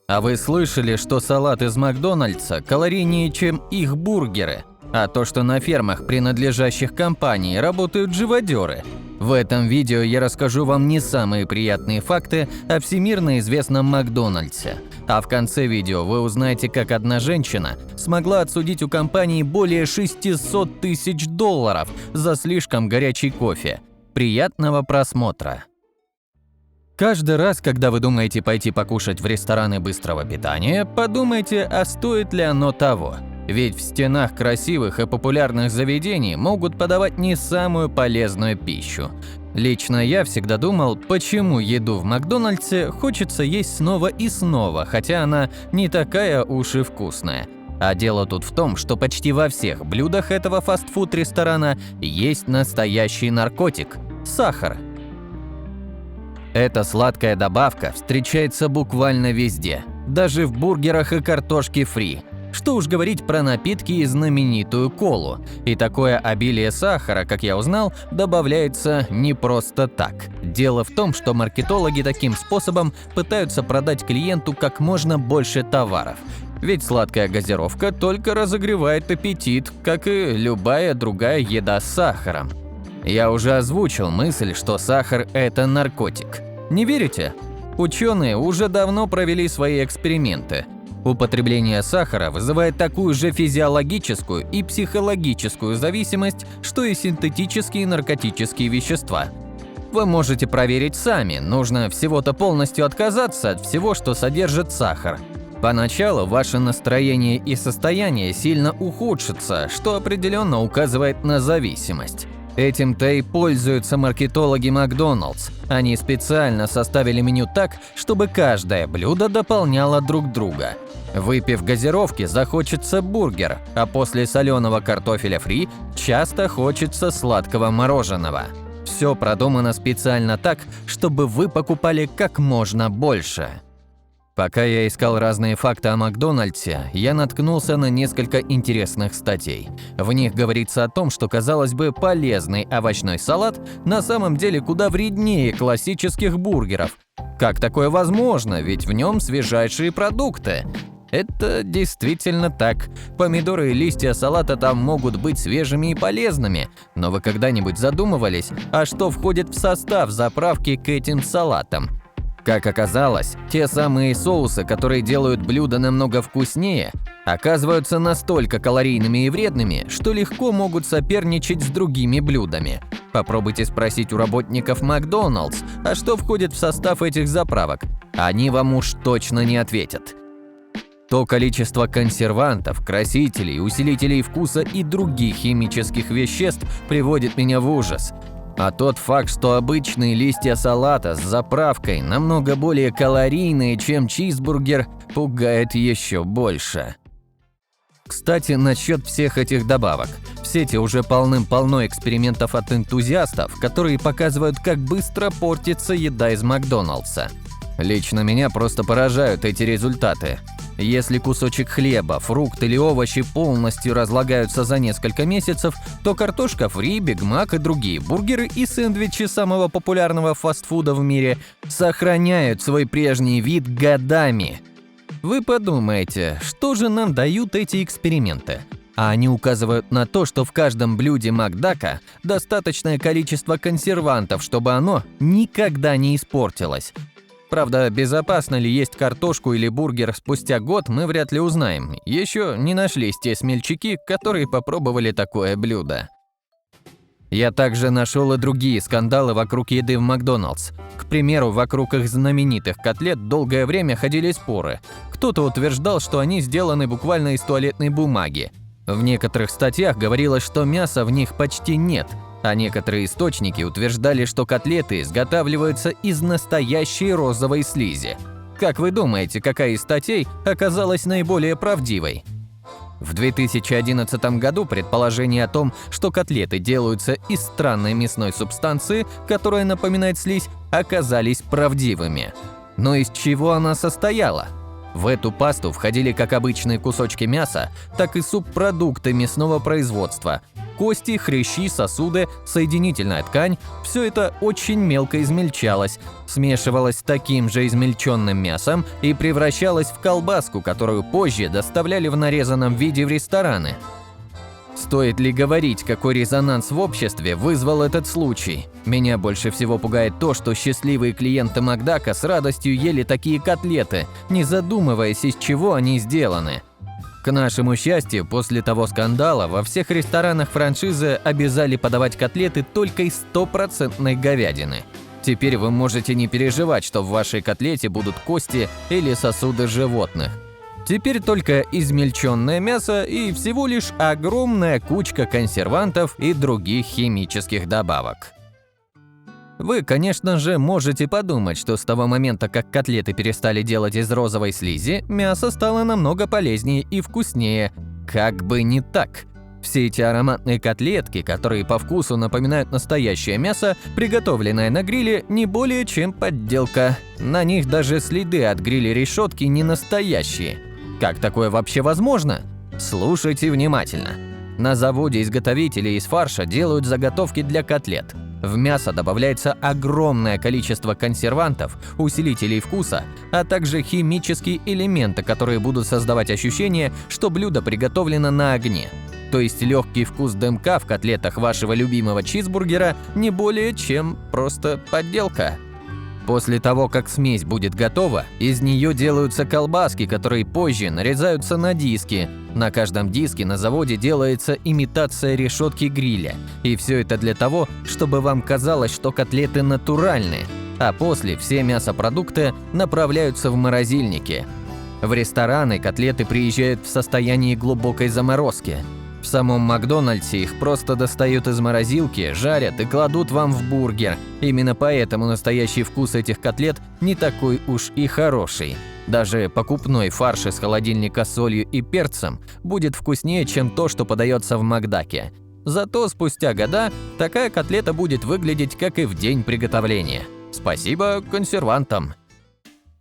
А вы слышали, что салат из Макдональдса калорийнее, чем их бургеры? А то, что на фермах, принадлежащих компании, работают живодеры? В этом видео я расскажу вам не самые приятные факты о всемирно известном Макдональдсе. А в конце видео вы узнаете, как одна женщина смогла отсудить у компании более $600 тысяч за слишком горячий кофе. Приятного просмотра! Каждый раз, когда вы думаете пойти покушать в рестораны быстрого питания, подумайте, а стоит ли оно того. Ведь в стенах красивых и популярных заведений могут подавать не самую полезную пищу. Лично я всегда думал, почему еду в Макдональдсе хочется есть снова и снова, хотя она не такая уж и вкусная. А дело тут в том, что почти во всех блюдах этого фастфуд-ресторана есть настоящий наркотик – сахар. Эта сладкая добавка встречается буквально везде, даже в бургерах и картошке фри. Что уж говорить про напитки и знаменитую колу. И такое обилие сахара, как я узнал, добавляется не просто так. Дело в том, что маркетологи таким способом пытаются продать клиенту как можно больше товаров. Ведь сладкая газировка только разогревает аппетит, как и любая другая еда с сахаром. Я уже озвучил мысль, что сахар – это наркотик. Не верите? Ученые уже давно провели свои эксперименты. Употребление сахара вызывает такую же физиологическую и психологическую зависимость, что и синтетические наркотические вещества. Вы можете проверить сами, нужно всего-то полностью отказаться от всего, что содержит сахар. Поначалу ваше настроение и состояние сильно ухудшатся, что определенно указывает на зависимость. Этим-то и пользуются маркетологи Макдоналдс. Они специально составили меню так, чтобы каждое блюдо дополняло друг друга. Выпив газировки, захочется бургер, а после соленого картофеля фри часто хочется сладкого мороженого. Все продумано специально так, чтобы вы покупали как можно больше. Пока я искал разные факты о Макдональдсе, я наткнулся на несколько интересных статей. В них говорится о том, что, казалось бы, полезный овощной салат на самом деле куда вреднее классических бургеров. Как такое возможно, ведь в нем свежайшие продукты? Это действительно так. Помидоры и листья салата там могут быть свежими и полезными, но вы когда-нибудь задумывались, а что входит в состав заправки к этим салатам? Как оказалось, те самые соусы, которые делают блюдо намного вкуснее, оказываются настолько калорийными и вредными, что легко могут соперничать с другими блюдами. Попробуйте спросить у работников Макдоналдс, а что входит в состав этих заправок. Они вам уж точно не ответят. То количество консервантов, красителей, усилителей вкуса и других химических веществ приводит меня в ужас. А тот факт, что обычные листья салата с заправкой намного более калорийные, чем чизбургер, пугает еще больше. Кстати, насчет всех этих добавок. В сети уже полным-полно экспериментов от энтузиастов, которые показывают, как быстро портится еда из Макдоналдса. Лично меня просто поражают эти результаты. Если кусочек хлеба, фрукт или овощи полностью разлагаются за несколько месяцев, то картошка фри, Биг Мак и другие бургеры и сэндвичи самого популярного фастфуда в мире сохраняют свой прежний вид годами. Вы подумайте, что же нам дают эти эксперименты? А они указывают на то, что в каждом блюде Макдака достаточное количество консервантов, чтобы оно никогда не испортилось. Правда, безопасно ли есть картошку или бургер спустя год, мы вряд ли узнаем. Еще не нашлись те смельчаки, которые попробовали такое блюдо. Я также нашел и другие скандалы вокруг еды в Макдоналдс. К примеру, вокруг их знаменитых котлет долгое время ходили споры. Кто-то утверждал, что они сделаны буквально из туалетной бумаги. В некоторых статьях говорилось, что мяса в них почти нет. А некоторые источники утверждали, что котлеты изготавливаются из настоящей розовой слизи. Как вы думаете, какая из статей оказалась наиболее правдивой? В 2011 году предположения о том, что котлеты делаются из странной мясной субстанции, которая напоминает слизь, оказались правдивыми. Но из чего она состояла? В эту пасту входили как обычные кусочки мяса, так и субпродукты мясного производства. Кости, хрящи, сосуды, соединительная ткань – все это очень мелко измельчалось, смешивалось с таким же измельченным мясом и превращалось в колбаску, которую позже доставляли в нарезанном виде в рестораны. Стоит ли говорить, какой резонанс в обществе вызвал этот случай? Меня больше всего пугает то, что счастливые клиенты Макдака с радостью ели такие котлеты, не задумываясь, из чего они сделаны. К нашему счастью, после того скандала во всех ресторанах франшизы обязали подавать котлеты только из 100% говядины. Теперь вы можете не переживать, что в вашей котлете будут кости или сосуды животных. Теперь только измельченное мясо и всего лишь огромная кучка консервантов и других химических добавок. Вы, конечно же, можете подумать, что с того момента, как котлеты перестали делать из розовой слизи, мясо стало намного полезнее и вкуснее. Как бы не так. Все эти ароматные котлетки, которые по вкусу напоминают настоящее мясо, приготовленное на гриле, не более чем подделка. На них даже следы от гриля-решетки не настоящие. Как такое вообще возможно? Слушайте внимательно. На заводе-изготовителе из фарша делают заготовки для котлет. В мясо добавляется огромное количество консервантов, усилителей вкуса, а также химические элементы, которые будут создавать ощущение, что блюдо приготовлено на огне. То есть легкий вкус дымка в котлетах вашего любимого чизбургера не более чем просто подделка. После того, как смесь будет готова, из нее делаются колбаски, которые позже нарезаются на диски. На каждом диске на заводе делается имитация решетки гриля. И все это для того, чтобы вам казалось, что котлеты натуральные. А после все мясопродукты направляются в морозильники. В рестораны котлеты приезжают в состоянии глубокой заморозки. В самом Макдональдсе их просто достают из морозилки, жарят и кладут вам в бургер. Именно поэтому настоящий вкус этих котлет не такой уж и хороший. Даже покупной фарш из холодильника с солью и перцем будет вкуснее, чем то, что подается в Макдаке. Зато спустя года такая котлета будет выглядеть, как и в день приготовления. Спасибо консервантам.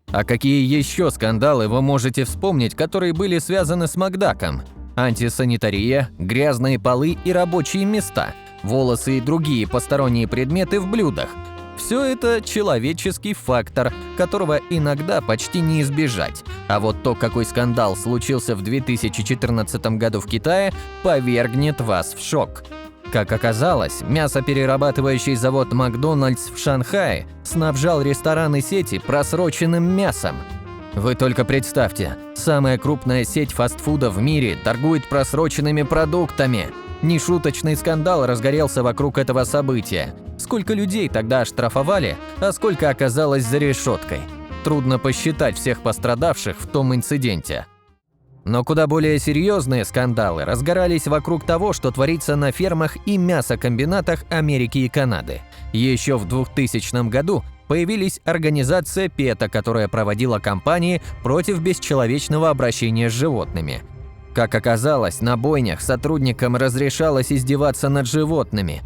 А какие еще скандалы вы можете вспомнить, которые были связаны с Макдаком? Антисанитария, грязные полы и рабочие места, волосы и другие посторонние предметы в блюдах. Все это человеческий фактор, которого иногда почти не избежать. А вот то, какой скандал случился в 2014 году в Китае, повергнет вас в шок. Как оказалось, мясоперерабатывающий завод Макдональдс в Шанхае снабжал рестораны сети просроченным мясом. Вы только представьте, самая крупная сеть фастфуда в мире торгует просроченными продуктами. Нешуточный скандал разгорелся вокруг этого события. Сколько людей тогда оштрафовали, а сколько оказалось за решеткой. Трудно посчитать всех пострадавших в том инциденте. Но куда более серьезные скандалы разгорались вокруг того, что творится на фермах и мясокомбинатах Америки и Канады. Еще в 2000 году появилась организация PETA, которая проводила кампании против бесчеловечного обращения с животными. Как оказалось, на бойнях сотрудникам разрешалось издеваться над животными.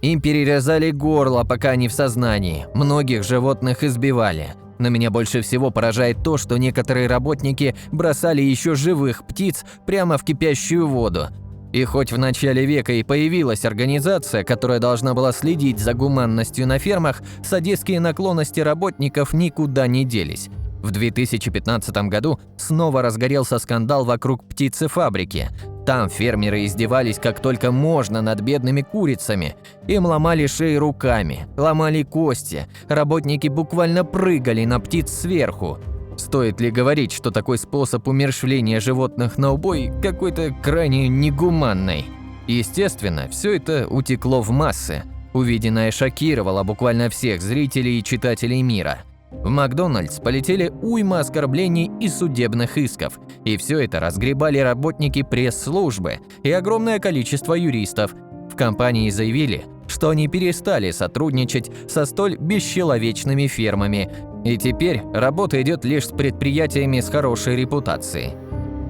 Им перерезали горло, пока они в сознании, многих животных избивали. Но меня больше всего поражает то, что некоторые работники бросали еще живых птиц прямо в кипящую воду. И хоть в начале века и появилась организация, которая должна была следить за гуманностью на фермах, садистские наклонности работников никуда не делись. В 2015 году снова разгорелся скандал вокруг птицефабрики. Там фермеры издевались как только можно над бедными курицами. Им ломали шеи руками, ломали кости, работники буквально прыгали на птиц сверху. Стоит ли говорить, что такой способ умерщвления животных на убой какой-то крайне негуманный? Естественно, все это утекло в массы. Увиденное шокировало буквально всех зрителей и читателей мира. В Макдональдс полетели уйма оскорблений и судебных исков, и все это разгребали работники пресс-службы и огромное количество юристов. В компании заявили, что они перестали сотрудничать со столь бесчеловечными фермами, и теперь работа идет лишь с предприятиями с хорошей репутацией.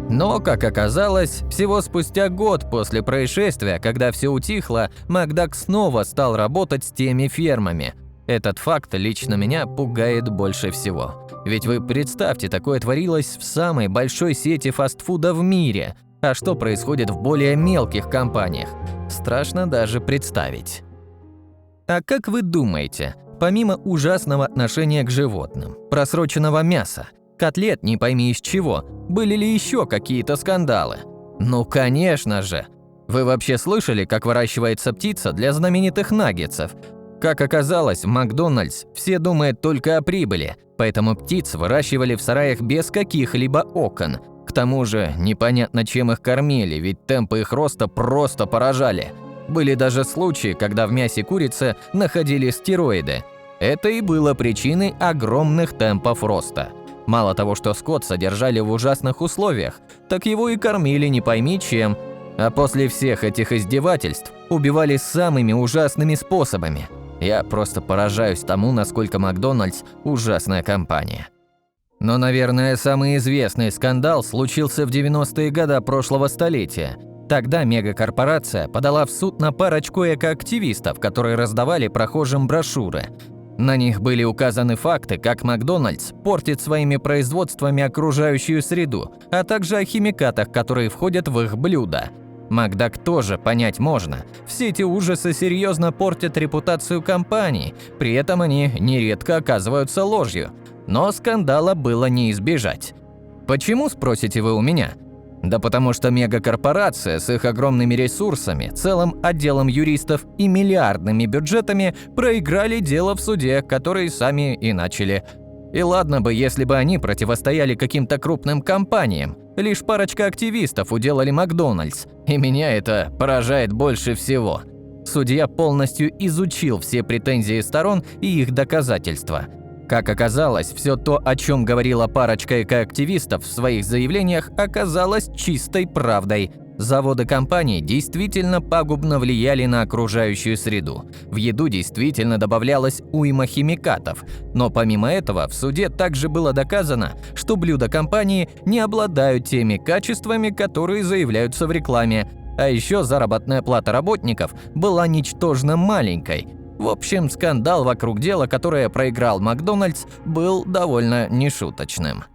Но, как оказалось, всего спустя год после происшествия, когда все утихло, Макдак снова стал работать с теми фермами. Этот факт лично меня пугает больше всего. Ведь вы представьте, такое творилось в самой большой сети фастфуда в мире. А что происходит в более мелких компаниях? Страшно даже представить. А как вы думаете, помимо ужасного отношения к животным, просроченного мяса, котлет не пойми из чего, были ли еще какие-то скандалы? Ну, конечно же! Вы вообще слышали, как выращивается птица для знаменитых наггетсов? Как оказалось, в Макдональдс все думают только о прибыли, поэтому птиц выращивали в сараях без каких-либо окон. К тому же, непонятно, чем их кормили, ведь темпы их роста просто поражали. Были даже случаи, когда в мясе курицы находили стероиды. Это и было причиной огромных темпов роста. Мало того, что скот содержали в ужасных условиях, так его и кормили не пойми чем. А после всех этих издевательств убивали самыми ужасными способами. Я просто поражаюсь тому, насколько Макдональдс – ужасная компания. Но, наверное, самый известный скандал случился в 90-е годы прошлого столетия. Тогда мегакорпорация подала в суд на парочку экоактивистов, которые раздавали прохожим брошюры. На них были указаны факты, как Макдональдс портит своими производствами окружающую среду, а также о химикатах, которые входят в их блюда. Макдак тоже понять можно. Все эти ужасы серьезно портят репутацию компании, при этом они нередко оказываются ложью. Но скандала было не избежать. Почему, спросите вы у меня? Да потому что мегакорпорация с их огромными ресурсами, целым отделом юристов и миллиардными бюджетами проиграли дело в суде, который сами и начали. И ладно бы, если бы они противостояли каким-то крупным компаниям. Лишь парочка активистов уделали Макдональдс, и меня это поражает больше всего. Судья полностью изучил все претензии сторон и их доказательства. Как оказалось, все то, о чем говорила парочка экоактивистов в своих заявлениях, оказалось чистой правдой. Заводы компании действительно пагубно влияли на окружающую среду. В еду действительно добавлялось уйма химикатов. Но помимо этого, в суде также было доказано, что блюда компании не обладают теми качествами, которые заявляются в рекламе. А еще заработная плата работников была ничтожно маленькой. В общем, скандал вокруг дела, которое проиграл Макдональдс, был довольно нешуточным.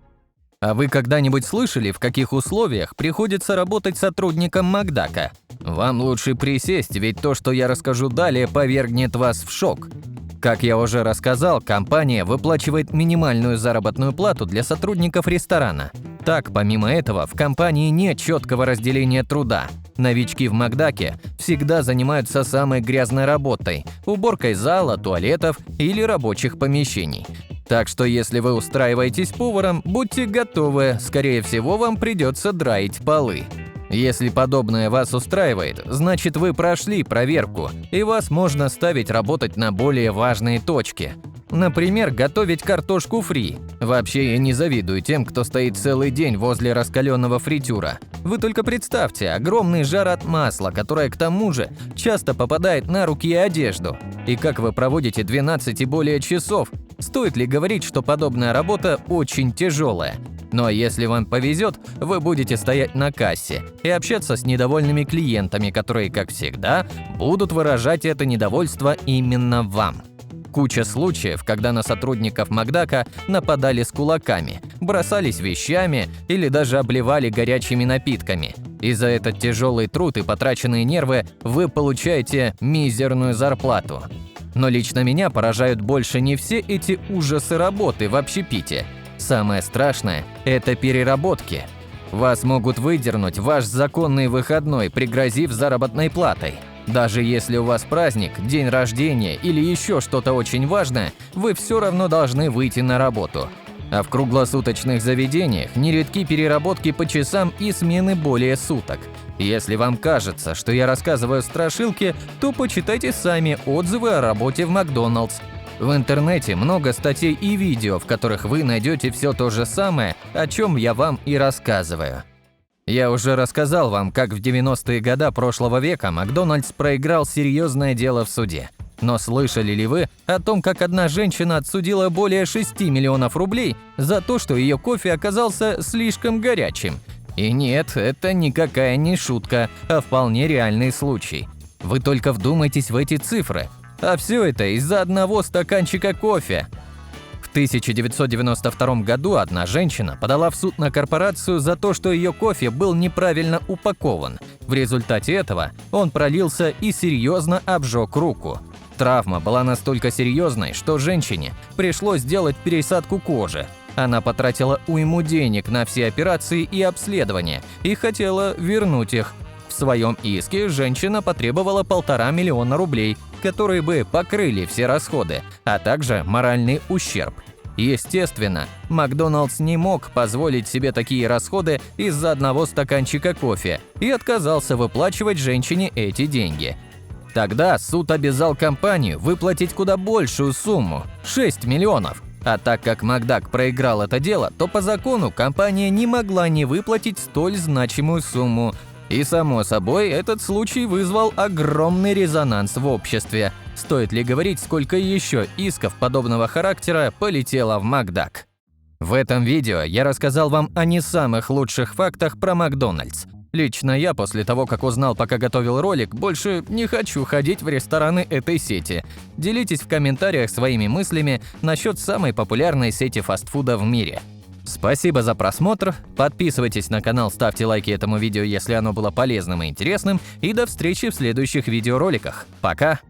А вы когда-нибудь слышали, в каких условиях приходится работать сотрудникам Макдака? Вам лучше присесть, ведь то, что я расскажу далее, повергнет вас в шок. Как я уже рассказал, компания выплачивает минимальную заработную плату для сотрудников ресторана. Так, помимо этого, в компании нет четкого разделения труда. Новички в Макдаке всегда занимаются самой грязной работой – уборкой зала, туалетов или рабочих помещений. Так что если вы устраиваетесь поваром, будьте готовы, скорее всего, вам придется драить полы. Если подобное вас устраивает, значит вы прошли проверку, и вас можно ставить работать на более важные точки. Например, готовить картошку фри. Вообще я не завидую тем, кто стоит целый день возле раскаленного фритюра. Вы только представьте огромный жар от масла, которое к тому же часто попадает на руки и одежду. И как вы проводите 12 и более часов? Стоит ли говорить, что подобная работа очень тяжелая? Но если вам повезет, вы будете стоять на кассе и общаться с недовольными клиентами, которые, как всегда, будут выражать это недовольство именно вам. Куча случаев, когда на сотрудников Макдака нападали с кулаками, бросались вещами или даже обливали горячими напитками. И за этот тяжелый труд и потраченные нервы вы получаете мизерную зарплату. Но лично меня поражают больше не все эти ужасы работы в общепите. Самое страшное – это переработки. Вас могут выдернуть в ваш законный выходной, пригрозив заработной платой. Даже если у вас праздник, день рождения или еще что-то очень важное, вы все равно должны выйти на работу. А в круглосуточных заведениях нередки переработки по часам и смены более суток. Если вам кажется, что я рассказываю страшилки, то почитайте сами отзывы о работе в Макдоналдс. В интернете много статей и видео, в которых вы найдете все то же самое, о чем я вам и рассказываю. Я уже рассказал вам, как в 90-е годы прошлого века Макдональдс проиграл серьезное дело в суде. Но слышали ли вы о том, как одна женщина отсудила более 6 миллионов рублей за то, что ее кофе оказался слишком горячим? И нет, это никакая не шутка, а вполне реальный случай. Вы только вдумайтесь в эти цифры. А все это из-за одного стаканчика кофе. В 1992 году одна женщина подала в суд на корпорацию за то, что ее кофе был неправильно упакован. В результате этого он пролился и серьезно обжег руку. Травма была настолько серьезной, что женщине пришлось сделать пересадку кожи. Она потратила уйму денег на все операции и обследования и хотела вернуть их. В своем иске женщина потребовала 1,5 миллиона рублей, которые бы покрыли все расходы, а также моральный ущерб. Естественно, Макдоналдс не мог позволить себе такие расходы из-за одного стаканчика кофе и отказался выплачивать женщине эти деньги. Тогда суд обязал компанию выплатить куда большую сумму – 6 миллионов. А так как Макдак проиграл это дело, то по закону компания не могла не выплатить столь значимую сумму. И, само собой, этот случай вызвал огромный резонанс в обществе. Стоит ли говорить, сколько еще исков подобного характера полетело в Макдак? В этом видео я рассказал вам о не самых лучших фактах про Макдональдс. Лично я, после того, как узнал, пока готовил ролик, больше не хочу ходить в рестораны этой сети. Делитесь в комментариях своими мыслями насчет самой популярной сети фастфуда в мире. Спасибо за просмотр, подписывайтесь на канал, ставьте лайки этому видео, если оно было полезным и интересным, и до встречи в следующих видеороликах. Пока!